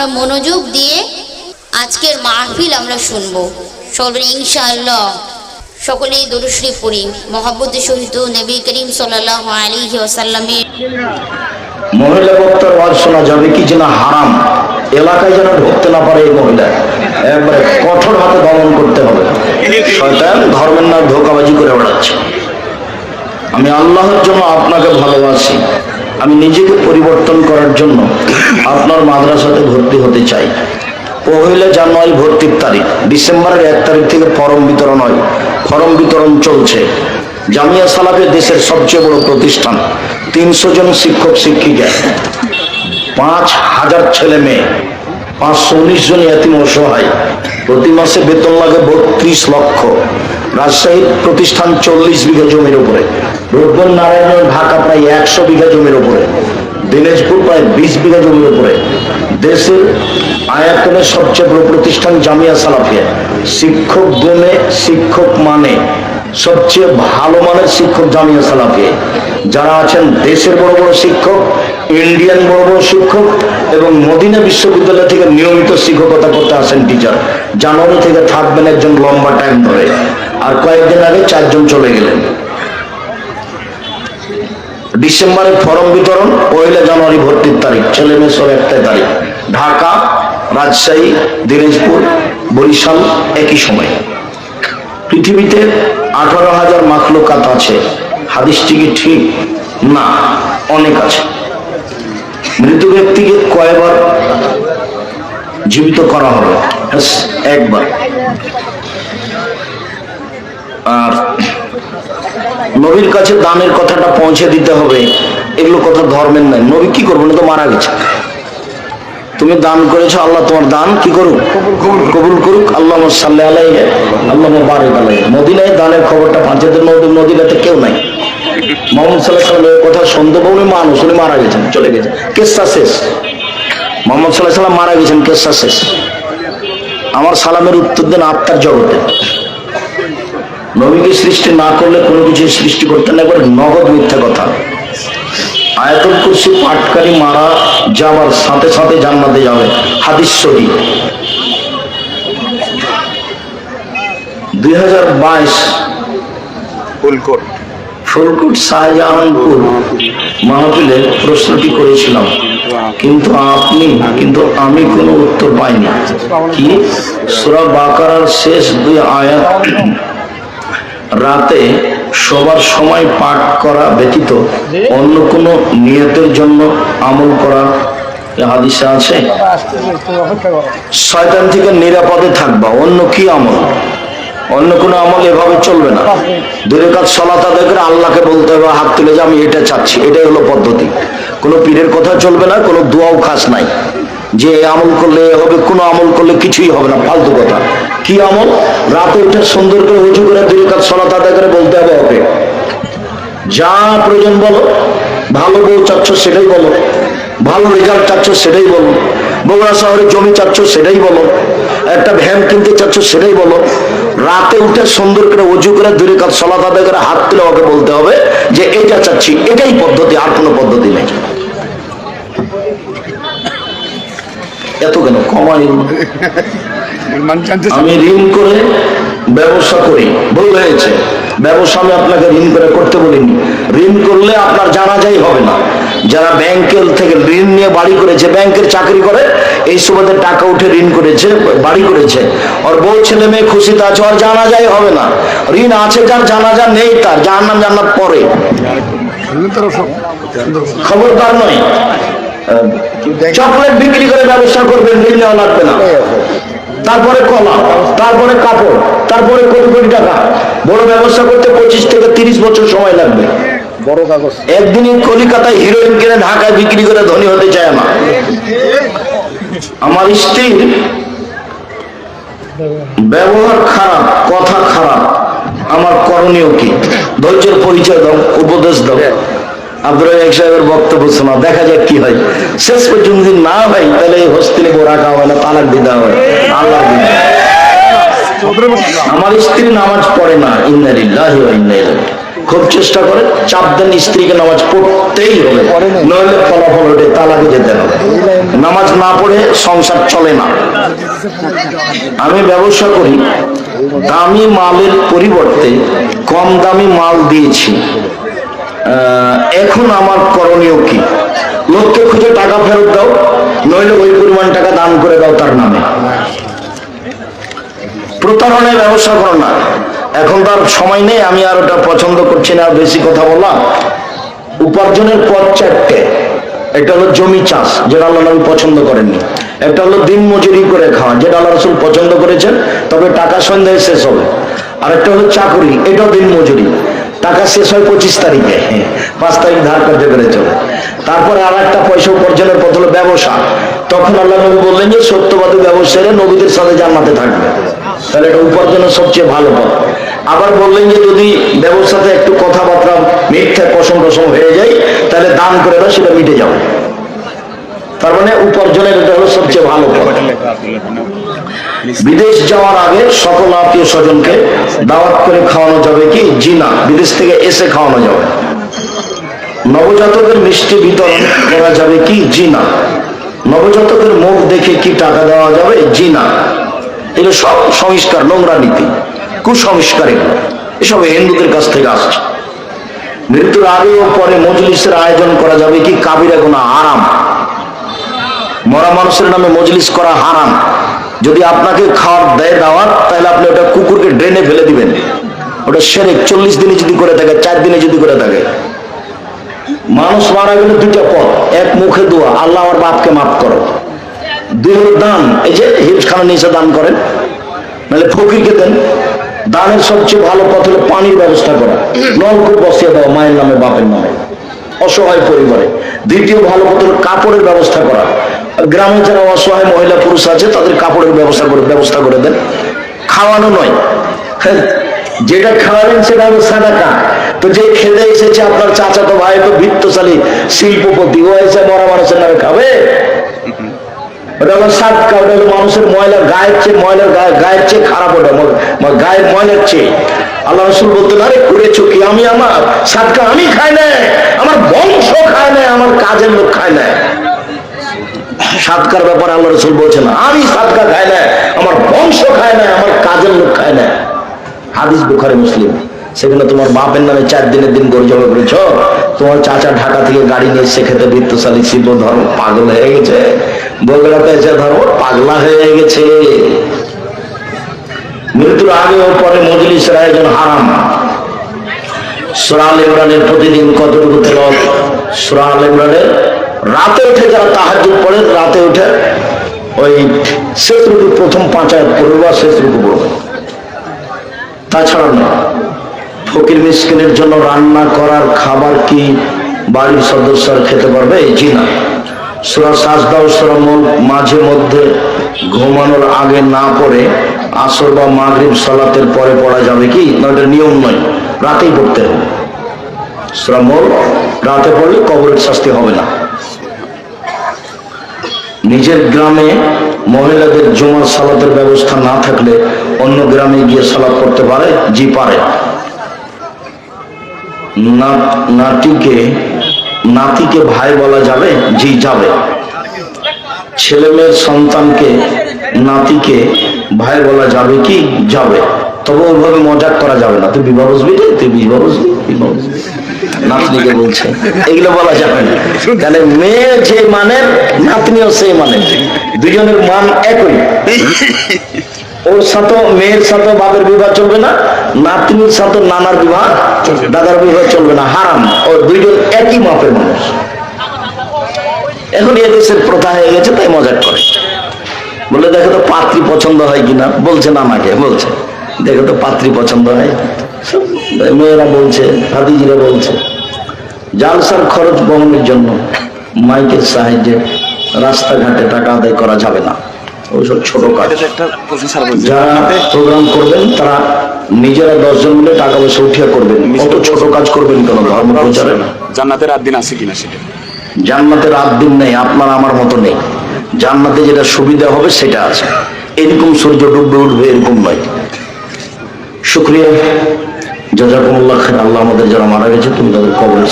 আমরা মনোযোগ দিয়ে আজকের মাহফিল আমরা শুনবো সকলে ইনশাআল্লাহ। সকলেই দরুদ শরীফ পড়ি মহব্বতের সহিত নবী করিম সাল্লাল্লাহু আলাইহি ওয়াসাল্লামের। মহিলা বক্তার ওয়াজ শোনা যাবে কি যেন হারাম, এলাকায় যেন ঢুকতে না পারে এই মহিলা, একবারে কঠোর হাতে দমন করতে হবে। শয়তান ধর্মের নাম ধোঁকাবাজি করে বেড়াচ্ছে। আমি আল্লাহর জন্য আপনাকে ভালোবাসি, আমি নিজেকে পরিবর্তন করার জন্য আপনার মাদ্রাসাতে ভর্তি হতে চাই। 1 জানুয়ারি ভর্তির তারিখ, ডিসেম্বরের 1 তারিখ থেকে ফরম বিতরণ হয়। ফরম বিতরণ চলছে। জামিয়া সালাফিয়া দেশের সবচেয়ে বড় প্রতিষ্ঠান, 300 জন শিক্ষক শিক্ষিকা, 5000 ছেলে মেয়ে, 519 জন ইয়াতিম অসহায়, প্রতি মাসে বেতন লাগে 32 লক্ষ। রাজশাহীর প্রতিষ্ঠান 40 বিঘা জমির উপরে, রূপগঞ্জ নারায়ণগঞ্জ ঢাকা প্রায় 100 বিঘা জমির উপরে, দিনাজপুর প্রায় 20 বিঘা জমির উপরে। দেশের আয়াতনের সবচেয়ে বড় প্রতিষ্ঠান জামিয়া সালাফিয়া। শিক্ষক গুণে, শিক্ষক মানে সবচেয়ে ভালো মানের শিক্ষক জামিয়া সালাফিয়া। যারা আছেন দেশের বড় বড় শিক্ষক, ইন্ডিয়ান বড় বড় শিক্ষক এবং মদিনা বিশ্ববিদ্যালয় থেকে নিয়মিত শিক্ষকতা করতে আসেন টিচার। জানুয়ারি থেকে থাকবেন একজন লম্বা টাইম ধরে, আর কয়েকদিন আগে 4 জন চলে গেলেন। ডিসেম্বরে ফরম বিতরণ, 1 জানুয়ারি ভর্তির তারিখ, ছেলে মেয়ে সব 1 তারিখ। ঢাকা, রাজশাহী, দিনাজপুর, বরিশাল একই সময়। পৃথিবীতে 18,000 মাখলুকাত আছে, হাদিসটি কি ঠিক? না, অনেক আছে। মৃত ব্যক্তিকে কয়বার জীবিত করা হবে? একবার। আর নবীর কাছে দানের কথাটা পৌঁছে দিতে হবে, এগুলো কথা ধর্মের নাই। নবী কি করবো না, তো মারা গেছে। তুমি দান করেছো, আল্লাহ তোমার দান কি করুক, কবুল করুক। আল্লাহুম্মা সাল্লি আলাইহি আল্লাহুম্মা বারিক আলাইহি। মদিনায় দানের খবরটা পাঁচেদের মদিনাতে কেউ নাই। মুহাম্মদ সাল্লাল্লাহু আলাইহি ওয়াসাল্লামের কথা শুনতে পাবনি মানুষ, উনি মারা গেছেন, চলে গেছেন, কিসসা শেষ। মুহাম্মদ সাল্লাল্লাহু আলাইহি ওয়াসাল্লাম মারা গেছেন, কিসসা শেষ। আমার সালামের উত্তর দেন আত্মার জগতে। নবীকে সৃষ্টি না করলে কোনো কিছু সৃষ্টি করতেন না, একবার নগদ মিথ্যা কথা। আয়াতুল কুরসি পাঠকারী মারা যাওয়ার সাথে সাথে জান্নাতে যাবে, হাদিস সহিহ। 2022 ফুলকোট শাহজাহানপুর মাহফিলে প্রশ্নটি করেছিলাম, কিন্তু আমি কোনো উত্তর পাইনি। কি? সূরা বাকারার শেষ 2 আয়াত রাতে সবার সময় পাঠ করা ব্যতীত অন্য কোন নিয়তের জন্য আমল করা হাদিসে আছে? শয়তান থেকে নিরাপদে থাকবা, অন্য কি আমল? অন্য কোনো আমল এভাবে চলবে না। 2 রাকাত সালাত আদায় করে আল্লাহকে বলতে হবে, হাত তুলে যে আমি এটা চাচ্ছি, এটাই হলো পদ্ধতি। কোনো পীরের কথা চলবে না, কোনো দোয়াও খাস নাই যে আমল করলে হবে, কোনো আমল করলে কিছুই হবে না, ফালতু কথা। কি আমল? রাতে উঠে সুন্দর করে উঁচু করে 2 রাকাত সালাত আদায় করে বলতে হবে, ওকে যা প্রয়োজন বলো, ভালো বউ চাচ্ছ সেটাই বলো, ভালো রেজাল্ট চাচ্ছ সেটাই বলো, বগুড়া শহরে জমি চাচ্ছ সেটাই বলো, একটা ভ্যান কিনতে চাচ্ছ সেটাই বলো। রাতে উঠে সুন্দর করে উঁচু করে 2 রাকাত সালাত আদায় করে হাত তুলে ওকে বলতে হবে যে এটা চাচ্ছি, এটাই পদ্ধতি, আর কোনো পদ্ধতি নেই। এত কেন কমাই? আমি ঋণ করে ব্যবসা করি, ভুল হয়েছে। ব্যবসা আমি আপনাকে ঋণ করে করতে বলিনি। ঋণ করলে আপনার জানাজাই হবে না। যারা ব্যাংকের থেকে ঋণ নিয়ে বাড়ি করেছে, ব্যাংকের চাকরি করে, এই সুবাদে টাকা উঠে ঋণ করেছে, বাড়ি করেছে, ওর বউ ছেলে মেয়ে খুশিতে আছে, ওর জানাজাই হবে না। ঋণ আছে যার, জানাজা নেই তার, জাহান্নাম জান্নাত পরে। খবরদার নয়। চকলেট বিক্রি করে ব্যবসা করবেন, ঋণ নেওয়া লাগবে না। তারপরে কলা, তারপরে কাপড়, তারপরে কোটি কোটি টাকা। বড় ব্যবসা করতে 25 থেকে 30 বছর সময় লাগবে। বড় কাগজ। একদিনই কলিকাতায় হিরোইন কিনে ঢাকায় বিক্রি করে ধনী হতে চায় না। আমার স্ত্রীর ব্যবহার খারাপ, কথা খারাপ, আমার করণীয় কি? ধৈর্যের পরিচয় দাও, উপদেশ দাও। আব্দুর রাজ্জাক সাহেবের বক্তব্য শোনা, দেখা যাক কি হয়। শেষ পর্যন্ত যদি না হয় তাহলে এই হস্তিনে রাখা হয় না, তালাক দিতে হয়। আল্লাহ আমার স্ত্রী নামাজ পড়ে না, ইন্না লিল্লাহি ওয়া ইন্না ইলাইহি। খুব চেষ্টা করেন, চাপ দেন স্ত্রীকে নামাজ পড়তেই হবে, নইলে ফলাফল ওঠে তালাকে যেতে হবে। নামাজ না পড়ে সংসার চলে না। আমি ব্যবসা করি, দামি মালের পরিবর্তে কম দামি মাল দিয়েছি, এখন আমার করণীয় কি? লোককে খুঁজে টাকা ফেরত দাও, নইলে ওই পরিমাণ টাকা দান করে দাও তার নামে। প্রতারণায় ব্যবসা করো না। এখন তার সময় নেই, আমি আর ওটা পছন্দ করছি না, বেশি কথা বলা। উপার্জনের পথ চারটে। একটা হলো জমি চাষ, যেটা আল্লাহ নবী পছন্দ করেননি। একটা হলো দিন মজুরি করে খাওয়া, যেটা আল্লাহ রাসূল পছন্দ করেছেন, তবে টাকা সন্ধ্যায় শেষ হবে। আর একটা হলো চাকরি, এটাও দিন মজুরি, টাকা শেষ হয় 25 তারিখে, 5 তারিখ ধার করতে করে চলে। তারপরে আর একটা পয়সা উপার্জনের পথ হলো ব্যবসা। তখন আল্লাহ নবী বললেন যে সত্যবাদী ব্যবসায়ীরা নবীদের সাথে জান্নাতে থাকবে। তাহলে এটা উপার্জনের সবচেয়ে ভালো পথ। আবার বললেন যে যদি ব্যবসাতে একটু কথাবার্তা মিথ্যা কসম টসম হয়ে যায়, তাহলে দান করে দাও, সেটা মিটে যাবে। তার মানে উপার্জনের এটা হলো সবচেয়ে ভালো পথ। বিদেশ যাওয়ার আগে সকল আত্মীয় স্বজনকে দাওয়াত করে খাওয়ানো যাবে কি? জি না, বিদেশ থেকে এসে খাওয়ানো যাবে। নবজাতকের মিষ্টি বিতরণ করা যাবে কি? জি না। নবজাতকের মুখ দেখে কি টাকা দেওয়া যাবে? জি না। এগুলো সব সংস্কার, নোংরা নীতি, কুসংস্কার। এসব হিন্দুদের কাছ থেকে আসছে। মৃত্যুর আগে ও পরে মজলিসের আয়োজন করা যাবে কি? কাবিরা গুনাহ, হারাম। মরা মানুষের নামে মজলিস করা হারাম। যদি আপনাকে খাওয়ার দেয় দাওয়াত, তাহলে আপনি ওটা কুকুরকে ড্রেনে ফেলে দিবেন। ওটা শিরক। 40 দিনে যদি করে থাকে, 4 দিনে যদি করে থাকে। মানুষ মারা গেলে দুইটা পথ, এক মুখে দোয়া, আল্লাহ আমার বাপকে মাফ করো। 2 হলো দান, এই যে হিফখানা নিচে দান করেন, নাহলে ফকিরকে দেন। দানের সবচেয়ে ভালো পথ হলো পানির ব্যবস্থা করা, নলকূপ বসিয়ে দেওয়া মায়ের নামে বাপের নামে অসহায় পরিবারে। দ্বিতীয় ভালো পথ হলো কাপড়ের ব্যবস্থা করা। গ্রামে যারা অসহায় মহিলা পুরুষ আছে তাদের কাপড়ের ব্যবস্থা করে দেন। খাওয়ানো নয়, যেটা খাওয়ালেন সেটা হলো সাদাকা। তো যে খেতে এসেছে আপনার চাচাতো ভাই, তো বৃত্তশালী শিল্পপতি, ও এসে মরা মানুষের নামে খাবে? ওটা হলো সাদকা। ওটা হলো মানুষের ময়লার গায়ের চেয়ে, গায়ের চেয়ে খারাপ। ওটা গায়ের ময়লার চেয়ে। আল্লাহ রাসূল বলতেন, আরে করেছো কি? আমি আমার সাদকা আমি খাই না, আমার বংশ খায় না, আমার কাজের লোক খায় না। সাদকার ব্যাপারে আল্লাহ রাসূল বলছেন, আমি সাদকা খাই না, আমার বংশ খায় না, আমার কাজের লোক খায় না। হাদিস বুখারী মুসলিম। সেখানে তোমার বাপের নামে 4 দিনের দিন গরু জবাই করেছ, তোমার চাচা ঢাকা থেকে গাড়ি নিয়ে এসে খেতে বৃত্তশালী শিল্প ধর্ম পাগল হয়ে গেছে, বগুড়াতে এসে ধর্ম পাগলা হয়ে গেছে। মৃত্যুর আগে ও পরে মজলিসের আয়োজন হারাম। সূরা আল ইমরানের প্রতিদিন কতটুকু তেলাওয়াত? সূরা আল ইমরানের রাতে উঠে যারা তাহাজ্জুদ পড়ে, রাতে উঠে ওই শেষ রুকু প্রথম 5 আয়াত পড়বে বা শেষ রুকু পড়বে, তাছাড়া না। ফকির মিসকিনের জন্য রান্না করার খাবার কি বাড়ির সদস্যরা খেতে পারবে? জি না। সূরা সাজদা ও সূরা মুলক মাঝে মধ্যে ঘুমানোর আগে না পড়ে আসর বা মাগরিব সালাতের পরে পড়া যাবে কি? না, এটা নিয়ম নয়, রাতেই পড়তে হবে। সূরা মুলক রাতে পড়লে কবরের শাস্তি হবে না। নিজের গ্রামে মহিলাদের জুমার সালাতের ব্যবস্থা না থাকলে অন্য গ্রামে গিয়ে সালাত করতে পারে? জি পারে। নাতিকে ভাই বলা যাবে? জি যাবে। ছেলে মেয়ের সন্তানকে নাতিকে ভাই বলা যাবে কি? যাবে। তবে ওইভাবে মজাক করা যাবে না, তুই বিবাহ বসবি রে, তুই বিবাহ বসবি, নাতনিকে বলছে, এগুলো বলা যাবে না। তাহলে মেয়ে যে মানের, নাতনিও সেই মানে, দুজনের মান একই। ওর সাথে মেয়ের সাথে বাবার বিবাহ চলবে না, নাতনির সাথে নানার বিবাহ, দাদার বিবাহ চলবে না, হারাম। ওর দুইজন একই মাপের মানুষ। এখন এদেশের প্রথা হয়ে গেছে, তাই মজাক করে। বলে দেখো তো পাত্রী পছন্দ হয় কিনা, বলছে নানাকে, বলছে দেখো তো পাত্রী পছন্দ হয়। মেয়েরা বলছে, ভাতিজিরা বলছে। জালসার খরচ বহনের জন্য মাইকের সাহায্যে রাস্তাঘাটে টাকা আদায় করা যাবে না। ওইসব ছোট কাজ। যারা প্রোগ্রাম করবেন তারা নিজেরা 10 জন মিলে টাকা পয়সা উঠিয়া করবেন। অত ছোট কাজ করবেন কেন? ধর্ম প্রচারে না। জান্নাতের রাত দিন আছে কিনা সেটা? জান্নাতের রাত দিন নেই, আপনার আমার মতো নেই। জান্নাতে যেটা সুবিধা হবে সেটা আছে। এরকম সূর্য ডুববে উঠবে এরকম নয়। শুকরিয়া। জাযাকুমুল্লাহ খাইর। আল্লাহ আমাদের যারা মারা গেছে তুমি তাদের কবরের